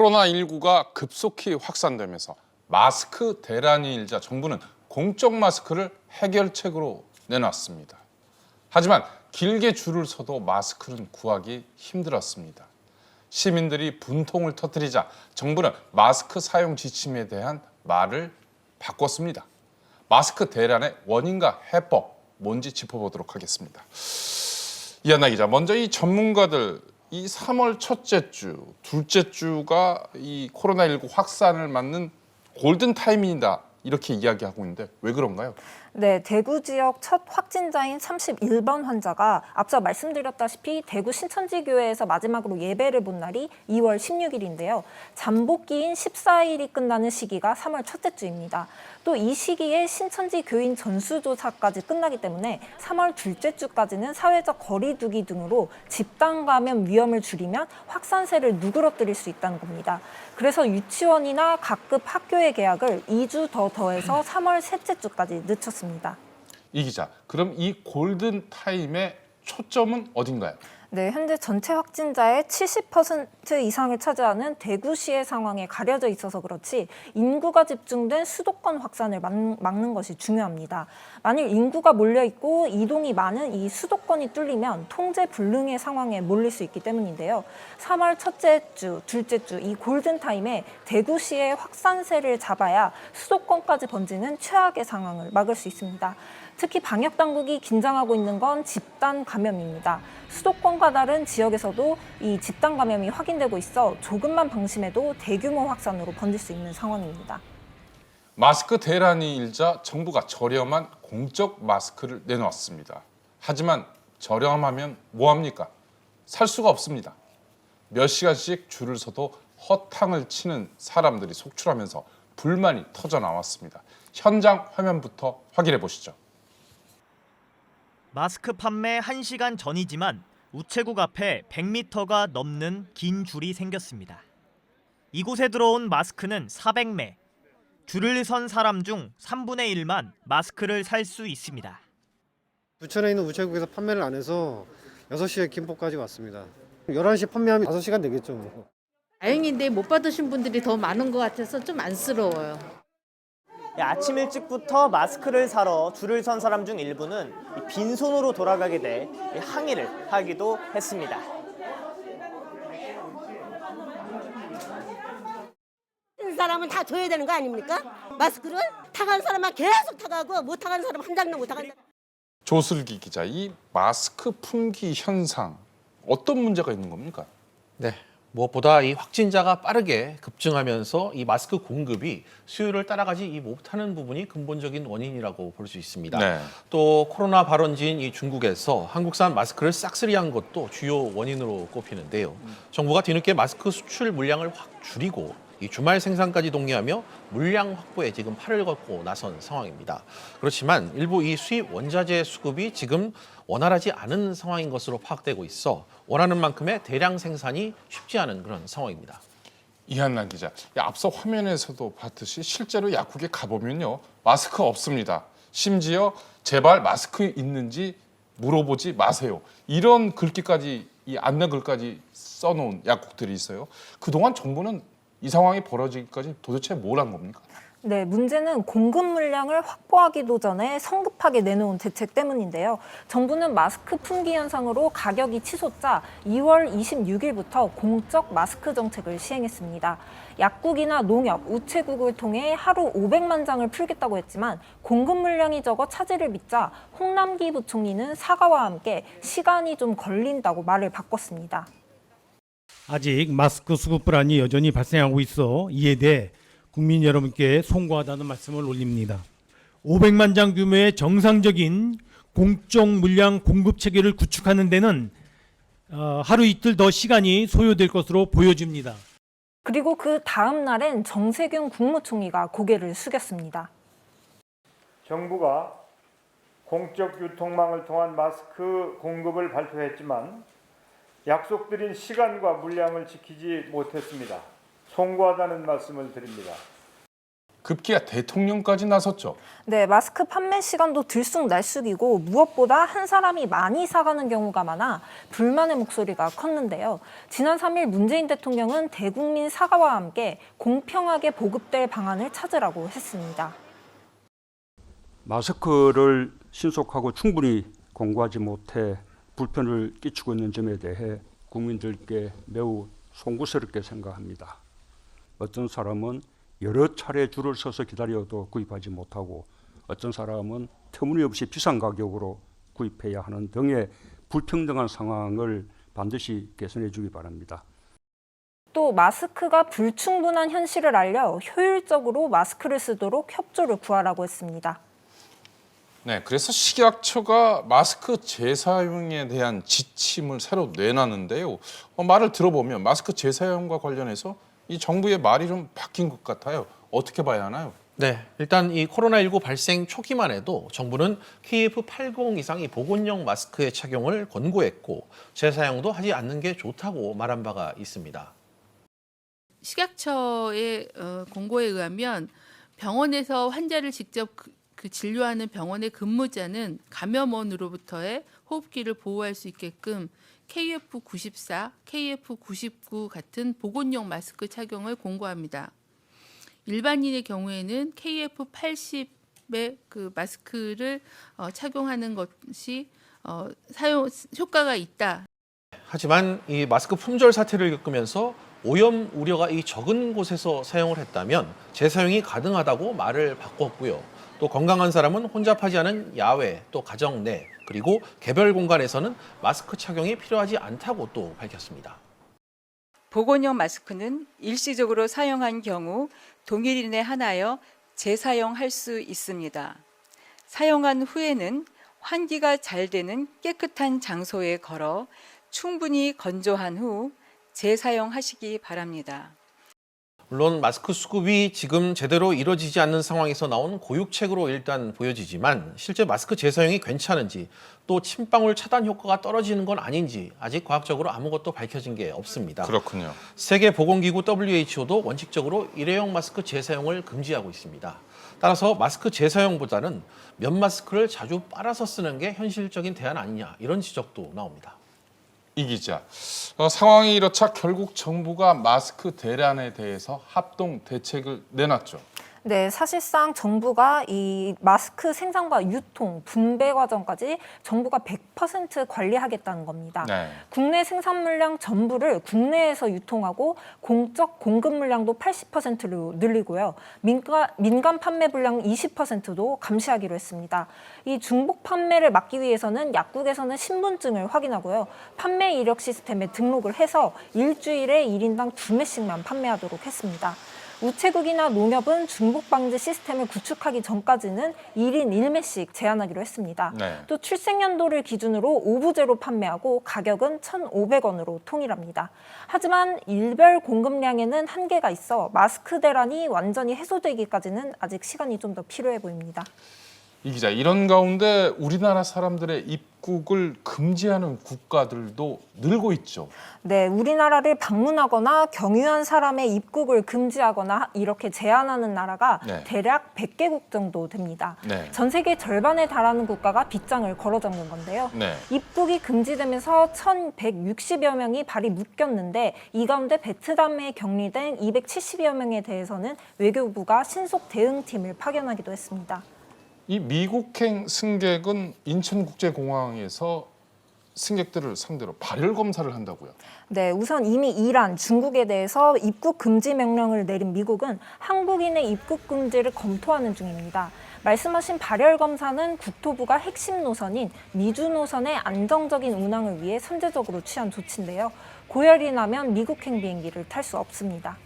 코로나19가 급속히 확산되면서 마스크 대란이 일자 정부는 공적 마스크를 해결책으로 내놨습니다. 하지만 길게 줄을 서도 마스크는 구하기 힘들었습니다. 시민들이 분통을 터뜨리자 정부는 마스크 사용 지침에 대한 말을 바꿨습니다. 마스크 대란의 원인과 해법 뭔지 짚어보도록 하겠습니다. 이한나 기자, 먼저 이 전문가들 이 3월 첫째 주, 둘째 주가 이 코로나19 확산을 맞는 골든 타이밍이다 이렇게 이야기하고 있는데 왜 그런가요? 네, 대구 지역 첫 확진자인 31번 환자가 앞서 말씀드렸다시피 대구 신천지교회에서 마지막으로 예배를 본 날이 2월 16일인데요. 잠복기인 14일이 끝나는 시기가 3월 첫째 주입니다. 또 이 시기에 신천지 교인 전수조사까지 끝나기 때문에 3월 둘째 주까지는 사회적 거리 두기 등으로 집단 감염 위험을 줄이면 확산세를 누그러뜨릴 수 있다는 겁니다. 그래서 유치원이나 각급 학교의 개학을 2주 더 더해서 3월 셋째 주까지 늦췄습니다. 이 기자, 그럼 이 골든 타임의 초점은 어딘가요? 네, 현재 전체 확진자의 70% 이상을 차지하는 대구시의 상황에 가려져 있어서 그렇지 인구가 집중된 수도권 확산을 막는 것이 중요합니다. 만일 인구가 몰려있고 이동이 많은 이 수도권이 뚫리면 통제 불능의 상황에 몰릴 수 있기 때문인데요. 3월 첫째 주, 둘째 주 이 골든타임에 대구시의 확산세를 잡아야 수도권까지 번지는 최악의 상황을 막을 수 있습니다. 특히 방역당국이 긴장하고 있는 건 집단 감염입니다. 수도권과 다른 지역에서도 이 집단 감염이 확인되고 있어 조금만 방심해도 대규모 확산으로 번질 수 있는 상황입니다. 마스크 대란이 일자 정부가 저렴한 공적 마스크를 내놓았습니다. 하지만 저렴하면 뭐합니까? 살 수가 없습니다. 몇 시간씩 줄을 서도 허탕을 치는 사람들이 속출하면서 불만이 터져 나왔습니다. 현장 화면부터 확인해 보시죠. 마스크 판매 1시간 전이지만 우체국 앞에 100m가 넘는 긴 줄이 생겼습니다. 이곳에 들어온 마스크는 400매. 줄을 선 사람 중 3분의 1만 마스크를 살 수 있습니다. 부천에 있는 우체국에서 판매를 안 해서 6시에 김포까지 왔습니다. 11시 판매하면 5시간 되겠죠. 뭐. 다행인데 못 받으신 분들이 더 많은 것 같아서 좀 안쓰러워요. 아침 일찍부터 마스크를 사러 줄을 선 사람 중 일부는 빈손으로 돌아가게 돼 항의를 하기도 했습니다. 사람은 다 줘야 되는 거 아닙니까? 마스크를 타간 사람만 계속 타가고 못 타간 사람 한 장도 못 타간. 조슬기 기자, 이 마스크 품귀 현상 어떤 문제가 있는 겁니까? 네, 무엇보다 이 확진자가 빠르게 급증하면서 이 마스크 공급이 수요를 따라가지 못하는 부분이 근본적인 원인이라고 볼 수 있습니다. 네. 또 코로나 발원지인 이 중국에서 한국산 마스크를 싹쓸이한 것도 주요 원인으로 꼽히는데요. 정부가 뒤늦게 마스크 수출 물량을 확 줄이고 이 주말 생산까지 독려하며 물량 확보에 지금 팔을 걷고 나선 상황입니다. 그렇지만 일부 이 수입 원자재 수급이 지금 원활하지 않은 상황인 것으로 파악되고 있어 원하는 만큼의 대량 생산이 쉽지 않은 그런 상황입니다. 이한나 기자, 앞서 화면에서도 봤듯이 실제로 약국에 가보면요, 마스크 없습니다. 심지어 제발 마스크 있는지 물어보지 마세요. 이런 글귀까지, 이 안내글까지 써놓은 약국들이 있어요. 그동안 정부는 이 상황이 벌어지기까지 도대체 뭘 한 겁니까? 네, 문제는 공급 물량을 확보하기도 전에 성급하게 내놓은 대책 때문인데요. 정부는 마스크 품귀 현상으로 가격이 치솟자 2월 26일부터 공적 마스크 정책을 시행했습니다. 약국이나 농협, 우체국을 통해 하루 500만 장을 풀겠다고 했지만 공급 물량이 적어 차질을 빚자 홍남기 부총리는 사과와 함께 시간이 좀 걸린다고 말을 바꿨습니다. 아직 마스크 수급 불안이 여전히 발생하고 있어 이에 대해 국민 여러분께 송구하다는 말씀을 올립니다. 500만 장 규모의 정상적인 공적 물량 공급 체계를 구축하는 데는 하루 이틀 더 시간이 소요될 것으로 보여집니다. 그리고 그 다음 날엔 정세균 국무총리가 고개를 숙였습니다. 정부가 공적 유통망을 통한 마스크 공급을 발표했지만 약속드린 시간과 물량을 지키지 못했습니다. 송구하다는 말씀을 드립니다. 급기야 대통령까지 나섰죠. 네, 마스크 판매 시간도 들쑥날쑥이고 무엇보다 한 사람이 많이 사가는 경우가 많아 불만의 목소리가 컸는데요. 지난 3일 문재인 대통령은 대국민 사과와 함께 공평하게 보급될 방안을 찾으라고 했습니다. 마스크를 신속하고 충분히 공구하지 못해 불편을 끼치고 있는 점에 대해 국민들께 매우 송구스럽게 생각합니다. 어떤 사람은 여러 차례 줄을 서서 기다려도 구입하지 못하고 어떤 사람은 터무니없이 비싼 가격으로 구입해야 하는 등의 불평등한 상황을 반드시 개선해 주기 바랍니다. 또 마스크가 불충분한 현실을 알려 효율적으로 마스크를 쓰도록 협조를 구하라고 했습니다. 네, 그래서 식약처가 마스크 재사용에 대한 지침을 새로 내놨는데요. 말을 들어보면 마스크 재사용과 관련해서 이 정부의 말이 좀 바뀐 것 같아요. 어떻게 봐야 하나요? 네, 일단 이 코로나19 발생 초기만 해도 정부는 KF80 이상의 보건용 마스크의 착용을 권고했고 재사용도 하지 않는 게 좋다고 말한 바가 있습니다. 식약처의 공고에 의하면 병원에서 환자를 직접 그 진료하는 병원의 근무자는 감염원으로부터의 호흡기를 보호할 수 있게끔 KF94, KF99 같은 보건용 마스크 착용을 권고합니다. 일반인의 경우에는 KF80의 그 마스크를 착용하는 것이 사용 효과가 있다. 하지만 이 마스크 품절 사태를 겪으면서 오염 우려가 이 적은 곳에서 사용을 했다면 재사용이 가능하다고 말을 바꿨고요. 또 건강한 사람은 혼잡하지 않은 야외, 또 가정 내, 그리고 개별 공간에서는 마스크 착용이 필요하지 않다고 또 밝혔습니다. 보건용 마스크는 일시적으로 사용한 경우 동일인에 한하여 재사용할 수 있습니다. 사용한 후에는 환기가 잘 되는 깨끗한 장소에 걸어 충분히 건조한 후 재사용하시기 바랍니다. 물론 마스크 수급이 지금 제대로 이루어지지 않는 상황에서 나온 고육책으로 일단 보여지지만 실제 마스크 재사용이 괜찮은지 또 침방울 차단 효과가 떨어지는 건 아닌지 아직 과학적으로 아무것도 밝혀진 게 없습니다. 그렇군요. 세계보건기구 WHO도 원칙적으로 일회용 마스크 재사용을 금지하고 있습니다. 따라서 마스크 재사용보다는 면 마스크를 자주 빨아서 쓰는 게 현실적인 대안 아니냐 이런 지적도 나옵니다. 이 기자, 상황이 이렇자 결국 정부가 마스크 대란에 대해서 합동 대책을 내놨죠. 네, 사실상 정부가 이 마스크 생산과 유통, 분배 과정까지 정부가 100% 관리하겠다는 겁니다. 네. 국내 생산 물량 전부를 국내에서 유통하고 공적 공급 물량도 80%로 늘리고요. 민간 판매 물량 20%도 감시하기로 했습니다. 이 중복 판매를 막기 위해서는 약국에서는 신분증을 확인하고요. 판매 이력 시스템에 등록을 해서 일주일에 1인당 2매씩만 판매하도록 했습니다. 우체국이나 농협은 중복 방지 시스템을 구축하기 전까지는 1인 1매씩 제한하기로 했습니다. 네. 또 출생연도를 기준으로 오부제로 판매하고 가격은 1,500원으로 통일합니다. 하지만 일별 공급량에는 한계가 있어 마스크 대란이 완전히 해소되기까지는 아직 시간이 좀 더 필요해 보입니다. 이 기자, 이런 가운데 우리나라 사람들의 입국을 금지하는 국가들도 늘고 있죠. 네, 우리나라를 방문하거나 경유한 사람의 입국을 금지하거나 이렇게 제한하는 나라가 네. 대략 100개국 정도 됩니다. 네. 전 세계 절반에 달하는 국가가 빗장을 걸어 잡는 건데요. 네. 입국이 금지되면서 1,160여 명이 발이 묶였는데 이 가운데 베트남에 격리된 270여 명에 대해서는 외교부가 신속 대응팀을 파견하기도 했습니다. 이 미국행 승객은 인천국제공항에서 승객들을 상대로 발열 검사를 한다고요? 네, 우선 이미 이란, 중국에 대해서 입국 금지 명령을 내린 미국은 한국인의 입국 금지를 검토하는 중입니다. 말씀하신 발열 검사는 국토부가 핵심 노선인 미주 노선의 안정적인 운항을 위해 선제적으로 취한 조치인데요. 고열이 나면 미국행 비행기를 탈 수 없습니다.